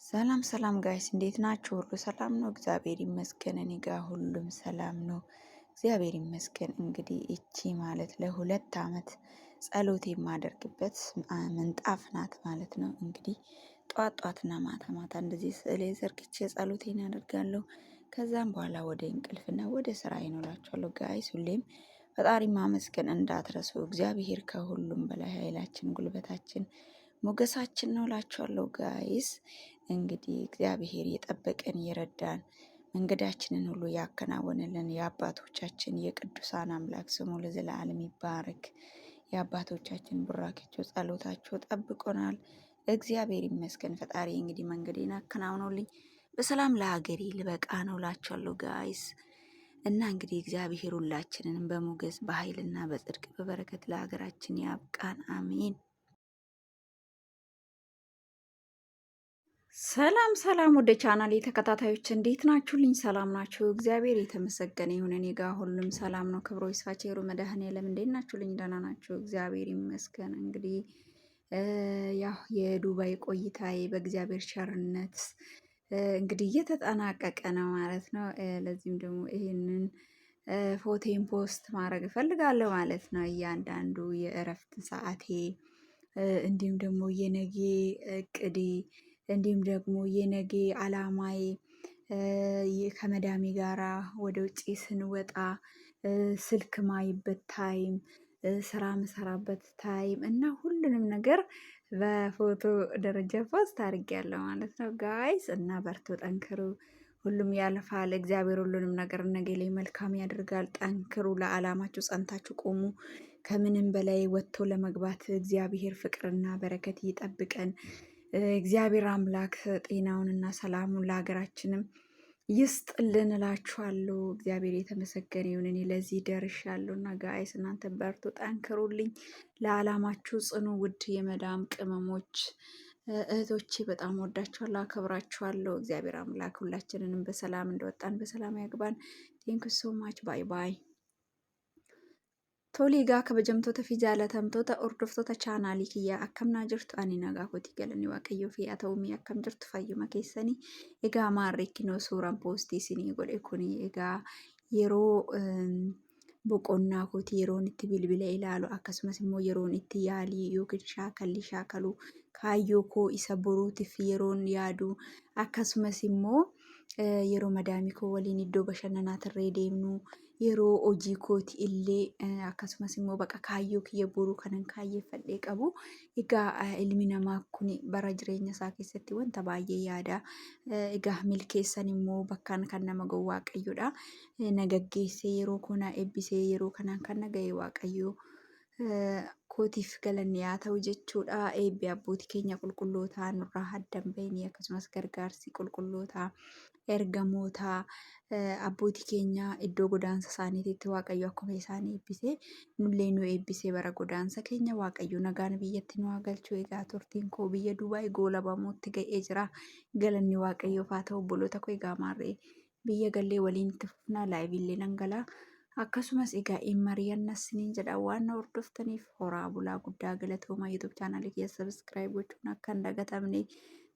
ሰላም ሰላም ጋይስ እንዴት ናችሁ? ሁሉ ሰላም ነው? እግዚአብሔር ይመስገን እኔ ጋር ሁሉም ሰላም ነው። እግዚአብሔር ይመስገን። እንግዲህ እቺ ማለት ለ2 ዓመት ጸሎት የማደርግበት ምንጣፍ ናት ማለት ነው። እንግዲህ ጧትና ማታ ማታ እንደዚህ ስዕሌ ዘርግቼ ጸሎቴን አደርጋለሁ። ከዛም በኋላ ወደ እንቅልፍና ወደ ስራ ይኖራችኋለሁ ጋይስ። ሁሌም ፈጣሪ ማመስገን እንዳትረሱ። እግዚአብሔር ከሁሉም በላይ ኃይላችን፣ ጉልበታችን፣ ሞገሳችን ነው እላችኋለሁ ጋይስ። እንግዲህ እግዚአብሔር የጠበቀን የረዳን መንገዳችንን ሁሉ ያከናወነልን የአባቶቻችን የቅዱሳን አምላክ ስሙ ለዘላለም ይባረክ። የአባቶቻችን ቡራኬቸው ጸሎታቸው ጠብቆናል። እግዚአብሔር ይመስገን። ፈጣሪ እንግዲህ መንገዴን አከናውኖልኝ በሰላም ለሀገሬ ልበቃ ነው እላችኋለሁ ጋይስ። እና እንግዲህ እግዚአብሔር ሁላችንንም በሞገስ በኃይልና በጽድቅ በበረከት ለሀገራችን ያብቃን፣ አሜን። ሰላም ሰላም ወደ ቻናል የተከታታዮች እንዴት ናችሁልኝ? ሰላም ናችሁ? እግዚአብሔር የተመሰገነ ይሁን። እኔ ጋር ሁሉም ሰላም ነው። ክብሮ ይስፋ ቸሩ መድኃኔዓለም እንዴት ናችሁልኝ? ደህና ናችሁ? እግዚአብሔር ይመስገን። እንግዲህ ያው የዱባይ ቆይታዬ በእግዚአብሔር ቸርነት እንግዲህ እየተጠናቀቀ ነው ማለት ነው። ለዚህም ደግሞ ይሄንን ፎቶን ፖስት ማድረግ እፈልጋለሁ ማለት ነው። እያንዳንዱ የእረፍት ሰዓቴ እንዲሁም ደግሞ የነጌ እቅዴ እንዲሁም ደግሞ የነጌ አላማዬ ከመዳሜ ጋራ ወደ ውጭ ስንወጣ ስልክ ማይበት ታይም፣ ስራ መሰራበት ታይም እና ሁሉንም ነገር በፎቶ ደረጃ ፖስት አድርጌያለሁ ማለት ነው ጋይስ። እና በርቱ፣ ጠንክሩ፣ ሁሉም ያልፋል። እግዚአብሔር ሁሉንም ነገር ነገ ላይ መልካም ያደርጋል። ጠንክሩ፣ ለዓላማችሁ ጸንታችሁ ቆሙ። ከምንም በላይ ወጥቶ ለመግባት እግዚአብሔር ፍቅርና በረከት ይጠብቀን። እግዚአብሔር አምላክ ጤናውንና ሰላሙን ለሀገራችንም ይስጥልን እላችኋለሁ። እግዚአብሔር የተመሰገነ ይሁን። እኔ ለዚህ ደርሻለሁ እና ጋይስ እናንተ በርቱ፣ ጠንክሩልኝ፣ ለዓላማችሁ ጽኑ። ውድ የመዳም ቅመሞች እህቶቼ በጣም ወዳችኋለሁ፣ አከብራችኋለሁ። እግዚአብሔር አምላክ ሁላችንንም በሰላም እንደወጣን በሰላም ያግባን። ቴንክ ሶ ማች። ባይ ባይ። Tole egaa kabajamtoota fi jaalatamtoota hordoftoota chaanaalii kiyyaa akkam jirtu? Ani nagaa kooti galanii waaqayyoo fi haa ta'u mi'a akkam jirtu fayyuma keessanii. Egaa maarreekkinoo suuraan poostii isinii godhe kuni egaa yeroo boqonnaa kooti yeroon itti bilbila ilaalu akkasumas immoo yeroon itti yaalii yookiin shaakalli shaakalu kaayyoo koo isa boruutiif yeroon yaadu akkasumas immoo yeroo madaamii koo waliin iddoo bashannanaatirree deemnu yeroo hojii kooti illee akkasumas immoo baqa kaayyoo kiyya boruu kanan kaayyeeffadhee qabu. Egaa ilmi namaa kun bara jireenya isaa keessatti wanta baay'ee yaada. Egaa milkeessan immoo bakkaan kan nama ga'u waaqayyoodha. Nagaggeessee yeroo kana eebbisee yeroo kanaan kan naga'e waaqayyoo kootiif galanni haa ta'u jechuudha. Eebbi abbootii keenya qulqullootaa nurraa haddan bahanii akkasumas gargaarsi qulqullootaa ergamoota abbootii keenya iddoo godaansa isaaniitti waaqayyo akkuma isaanii eebbisee nullee nu eebbisee bara godaansa keenya waaqayyo nagaan biyyatti nu haa galchu. Egaa turtiin koo biyya Dubaay goolabamuutti ga'ee jira. Galanni waaqayyoof haa ta'u. Obboloota koo egaa maarree biyya gallee waliin itti fufnaa, laayivillee nan galaa. Akkasumas egaa mari'annas niin jedha waan na hordoftaniif horaa bulaa guddaa galatooma. YouTube chaanaalii kiyya subscribe gochuun akka hin dagatamne,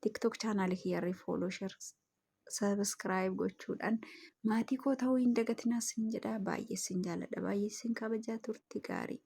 TikTok chaanaalii kiyya follow share subscribe gochuudhaan maatii koo ta'uu hin dagatinaa siin jedha. Baay'ee siin jaalladha, baay'ee siin kabajaa. Turtii gaarii.